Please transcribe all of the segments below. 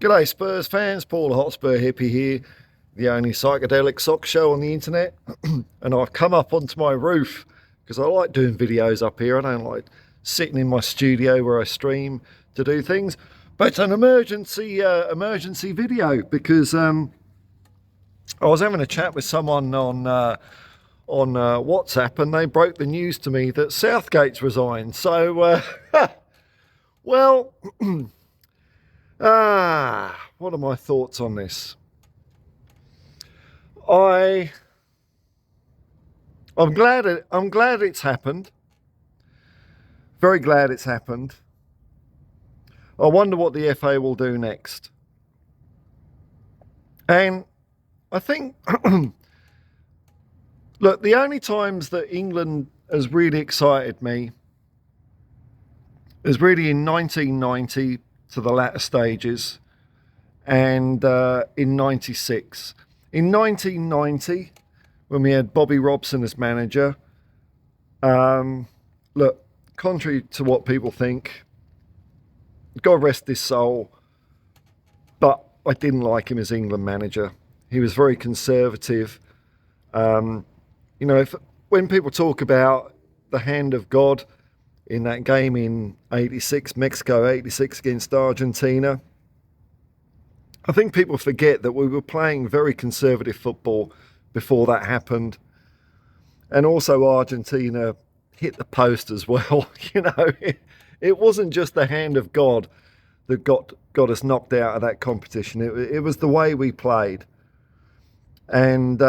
G'day Spurs fans, Paul the Hotspur hippie here, the only psychedelic sock show on the internet. And I've come up onto my roof because I like doing videos up here. I don't like sitting in my studio where I stream to do things. But it's an emergency video because I was having a chat with someone on WhatsApp, and they broke the news to me that Southgate's resigned. So, well. What are my thoughts on this? I I'm glad it's happened. Very glad it's happened. I wonder what the FA will do next. And I think look, the only times that England has really excited me is really in 1990 to the latter stages, and in 96. In 1990, when we had Bobby Robson as manager, look, contrary to what people think, God rest his soul, but I didn't like him as England manager. He was very conservative. When people talk about the hand of God in that game in 86, Mexico 86 against Argentina, I think people forget that we were playing very conservative football before that happened. And also Argentina hit the post as well. It wasn't just the hand of God that got us knocked out of that competition. It was the way we played. And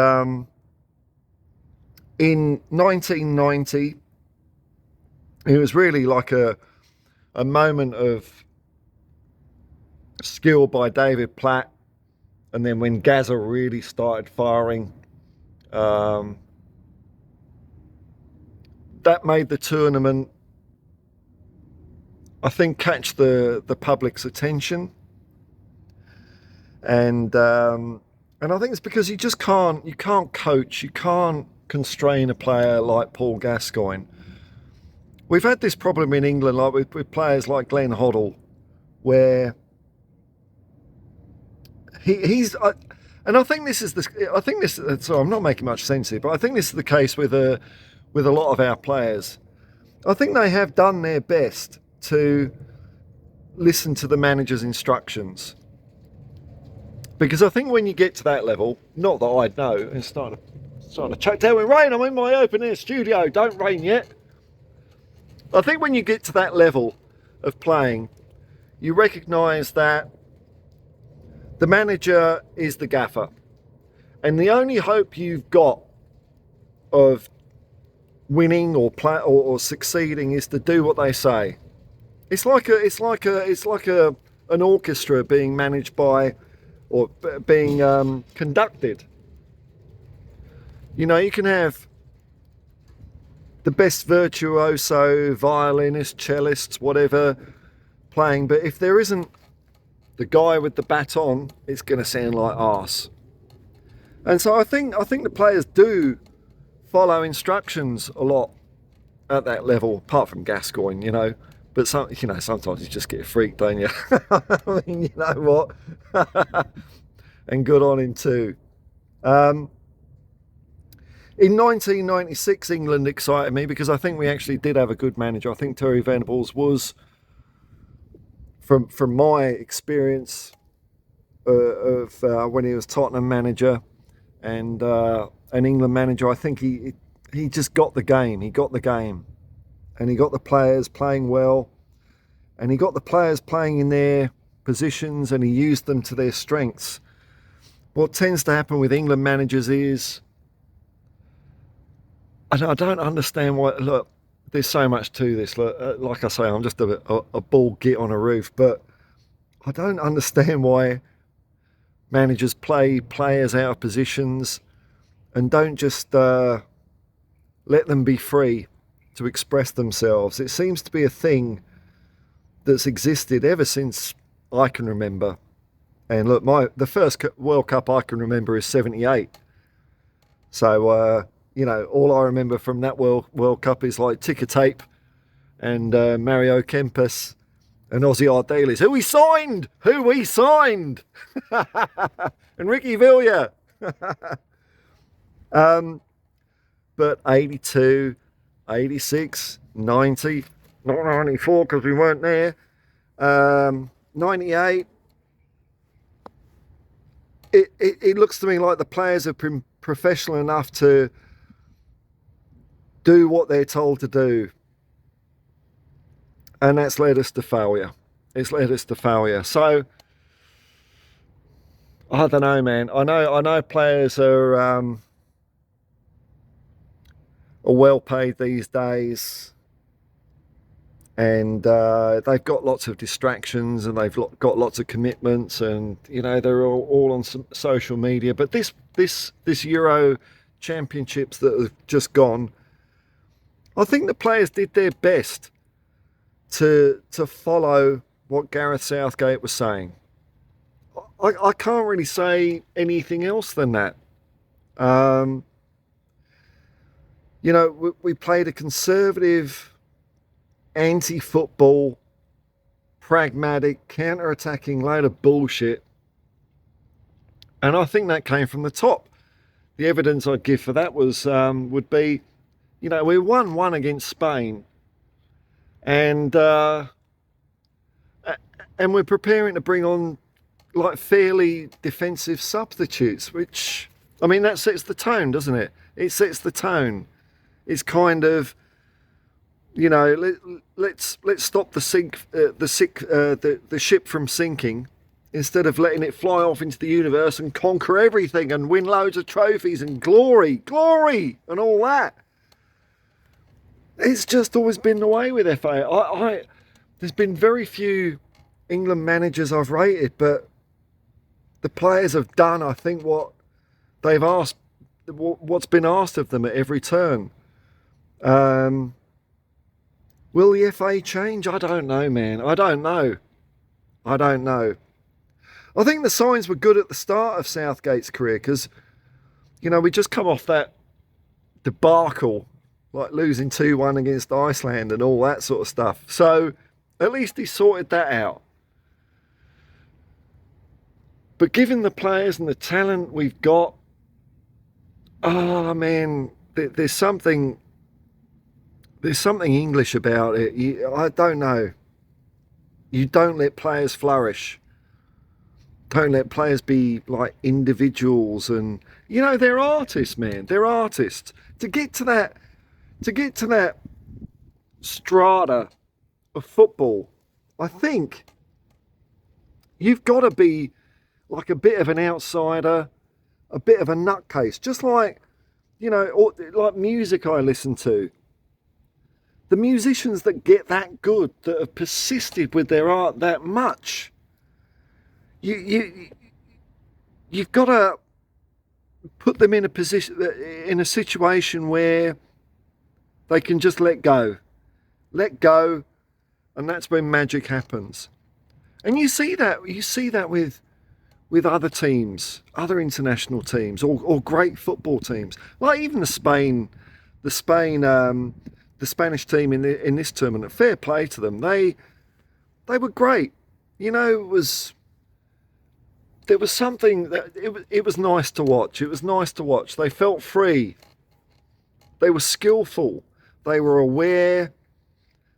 in 1990, it was really like a moment of skill by David Platt, and then when Gaza really started firing, that made the tournament, I think, catch the public's attention, and I think it's because you can't coach, you can't constrain a player like Paul Gascoigne. We've had this problem in England, like with players like Glenn Hoddle, where he's and I think this is the I think this so I'm not making much sense here, but I think this is the case with a lot of our players. I think they have done their best to listen to the manager's instructions, because I think when you get to that level, not that I know, it's starting to choke down with rain. I'm in my open air studio. Don't rain yet. I think when you get to that level of playing, you recognise that the manager is the gaffer, and the only hope you've got of winning or succeeding is to do what they say. It's like an orchestra being managed by or being conducted. You can have the best virtuoso, violinists, cellists, whatever, playing, but if there isn't the guy with the baton, it's going to sound like arse. And so I think the players do follow instructions a lot at that level, apart from Gascoigne, But sometimes you just get freaked, don't you? I mean, you know what? And good on him too. In 1996, England excited me because I think we actually did have a good manager. I think Terry Venables was, from my experience of when he was Tottenham manager and an England manager, I think he just got the game. He got the game, and he got the players playing well, and he got the players playing in their positions, and he used them to their strengths. What tends to happen with England managers is, I don't understand why. Look, there's so much to this. Look, like I say, I'm just a bald git on a roof, but I don't understand why managers play players out of positions and don't just let them be free to express themselves. It seems to be a thing that's existed ever since I can remember. And look, the first World Cup I can remember is '78. So all I remember from that World Cup is like ticker tape and Mario Kempes And Ozzy Ardiles, who we signed! Who we signed! And Ricky Villiers. But 82, 86, 90, not 94 because we weren't there, 98, it looks to me like the players have been professional enough to do what they're told to do. And that's led us to failure. It's led us to failure. So, I don't know, man. I know players are well paid these days, and they've got lots of distractions, and they've got lots of commitments, and they're all on some social media. But this Euro Championships that have just gone, I think the players did their best to follow what Gareth Southgate was saying. I can't really say anything else than that. We played a conservative, anti-football, pragmatic, counter-attacking load of bullshit. And I think that came from the top. The evidence I'd give for that would be, we 1-1 against Spain. And we're preparing to bring on like fairly defensive substitutes, which, that sets the tone, doesn't it? It sets the tone. It's kind of, let's stop the ship from sinking, instead of letting it fly off into the universe and conquer everything and win loads of trophies and glory and all that. It's just always been the way with FA. There's been very few England managers I've rated, but the players have done, I think, what they've asked, what's been asked of them at every turn. Will the FA change? I don't know, man. I don't know. I think the signs were good at the start of Southgate's career because, we just come off that debacle, like losing 2-1 against Iceland and all that sort of stuff. So at least he sorted that out. But given the players and the talent we've got, man, there's something English about it. I don't know. You don't let players flourish. Don't let players be like individuals, and they're artists, man. They're artists. To get to that strata of football, I think you've got to be like a bit of an outsider, a bit of a nutcase, just like, like music I listen to. The musicians that get that good, that have persisted with their art that much, you've got to put them in a situation where they can just let go, and that's when magic happens. And you see that with other teams, other international teams, or great football teams, like even the Spanish team in this tournament. Fair play to them. They were great. There was something that it was nice to watch. It was nice to watch. They felt free. They were skillful. They were aware.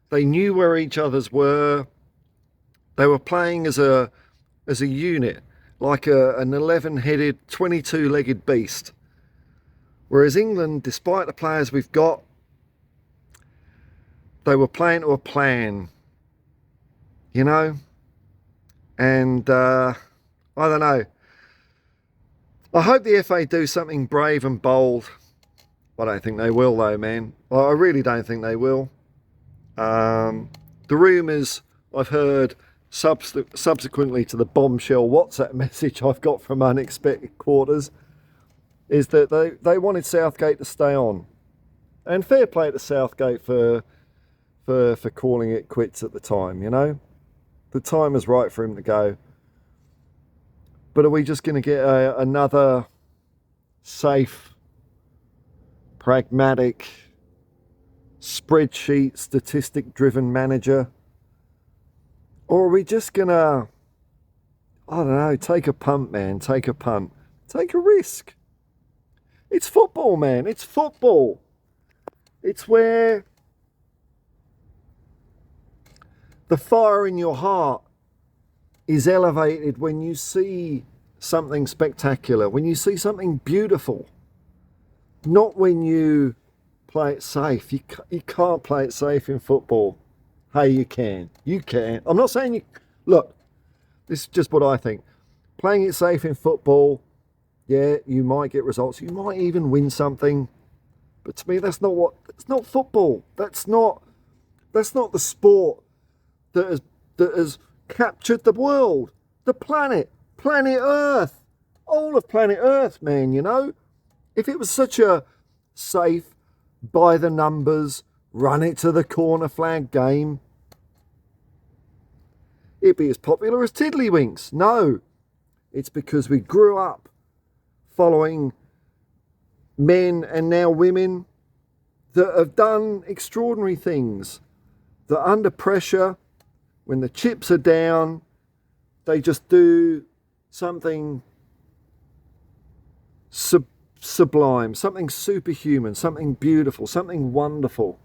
They knew where each other's were. They were playing as a unit, like an 11-headed, 22-legged beast. Whereas England, despite the players we've got, they were playing to a plan, and I don't know. I hope the FA do something brave and bold. I don't think they will, though, man. I really don't think they will. The rumours I've heard subsequently to the bombshell WhatsApp message I've got from unexpected quarters is that they wanted Southgate to stay on. And fair play to Southgate for calling it quits at the time, The time was right for him to go. But are we just going to get another safe, pragmatic, spreadsheet, statistic-driven manager? Or are we just gonna, I don't know, take a punt, man, take a punt, take a risk? It's football, man, it's football. It's where the fire in your heart is elevated when you see something spectacular, when you see something beautiful, not when you play it safe. You can't play it safe in football. Hey, you can. You can. I'm not saying you... Look, this is just what I think. Playing it safe in football, yeah, you might get results. You might even win something. But to me, that's not football. That's not the sport that has captured the world, the planet Earth, all of planet Earth, man, you know? If it was such a safe, by the numbers, run it to the corner flag game, it'd be as popular as Tiddlywinks. No, it's because we grew up following men and now women that have done extraordinary things, that under pressure, when the chips are down, they just do something sublime, something superhuman, something beautiful, something wonderful.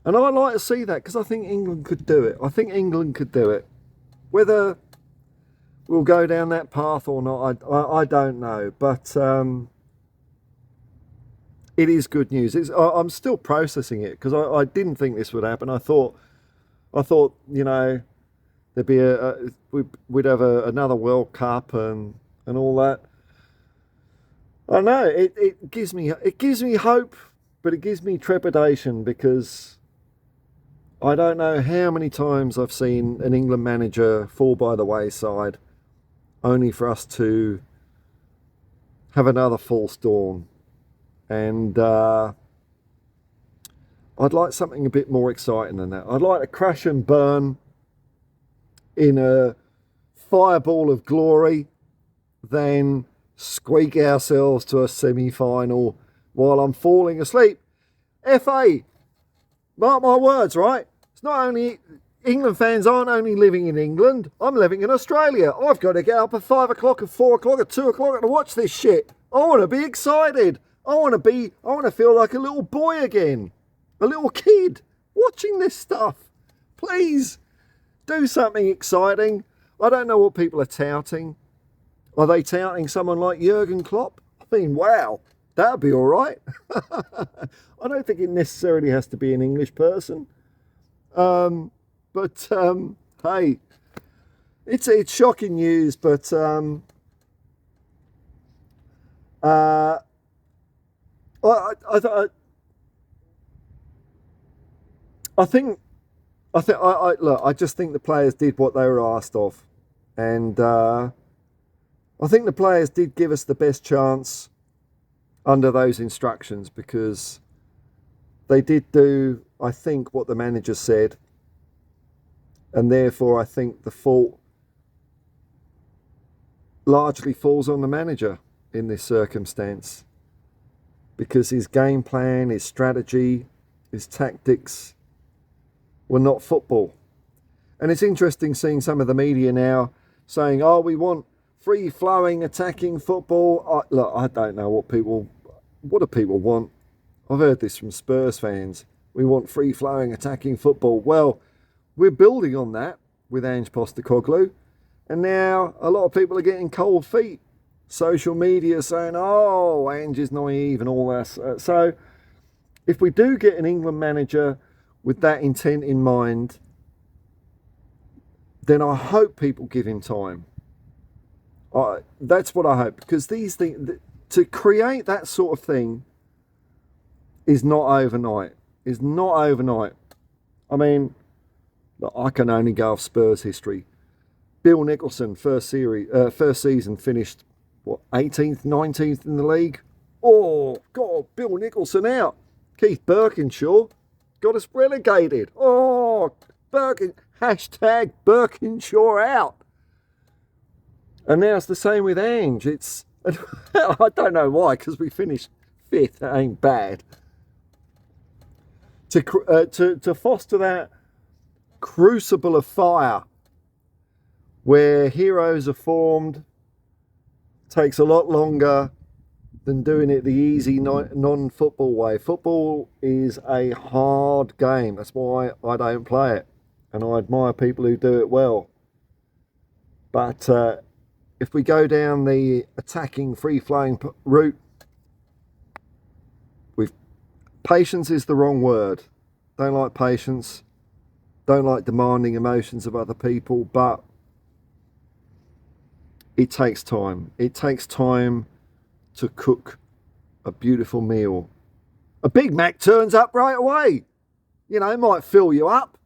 And I'd like to see that because I think England could do it. I think England could do it. Whether we'll go down that path or not, I don't know. But it is good news. I'm still processing it because I didn't think this would happen. I thought, you know, there'd be we'd have another World Cup and all that. I know it gives me hope, but it gives me trepidation because I don't know how many times I've seen an England manager fall by the wayside, only for us to have another false dawn. And I'd like something a bit more exciting than that. I'd like to crash and burn in a fireball of glory than squeak ourselves to a semi-final while I'm falling asleep. FA, mark my words, right? It's not only England fans aren't only living in England. I'm living in Australia. I've got to get up at 5 o'clock, at 4 o'clock, at 2 o'clock to watch this shit. I want to be excited. I want to feel like a little boy again, a little kid watching this stuff. Please do something exciting. I don't know what people are touting. Are they touting someone like Jurgen Klopp? I mean, wow, that'd be all right. I don't think it necessarily has to be an English person. But hey, it's shocking news. But I just think the players did what they were asked of, and I think the players did give us the best chance under those instructions because they did do, I think, what the manager said, and therefore I think the fault largely falls on the manager in this circumstance because his game plan, his strategy, his tactics were not football. And it's interesting seeing some of the media now saying, oh, we want free-flowing, attacking football. Look, I don't know what do people want? I've heard this from Spurs fans. We want free-flowing, attacking football. Well, we're building on that with Ange Postecoglou. And now a lot of people are getting cold feet. Social media saying, oh, Ange is naive and all that. So if we do get an England manager with that intent in mind, then I hope people give him time. That's what I hope, because these things, to create that sort of thing is not overnight. I mean, I can only go off Spurs history. Bill Nicholson, first season finished, 18th, 19th in the league? Oh, God, Bill Nicholson out. Keith Birkinshaw got us relegated. Oh, hashtag Birkinshaw out. And now it's the same with Ange. I don't know why, because we finished 5th. That ain't bad. To foster that crucible of fire where heroes are formed takes a lot longer than doing it the easy non-football way. Football is a hard game. That's why I don't play it, and I admire people who do it well. But if we go down the attacking, free-flowing route, patience is the wrong word. Don't like patience. Don't like demanding emotions of other people, but it takes time. It takes time to cook a beautiful meal. A Big Mac turns up right away. You know, it might fill you up.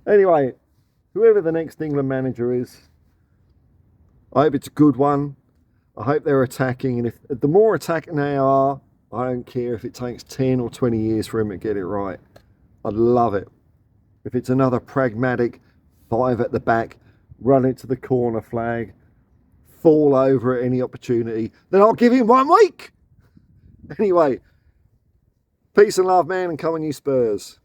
Anyway, whoever the next England manager is, I hope it's a good one. I hope they're attacking, and if the more attacking they are, I don't care if it takes 10 or 20 years for him to get it right. I'd love it. If it's another pragmatic 5 at the back, run it to the corner flag, fall over at any opportunity, then I'll give him 1 week. Anyway, peace and love, man, and come on you Spurs.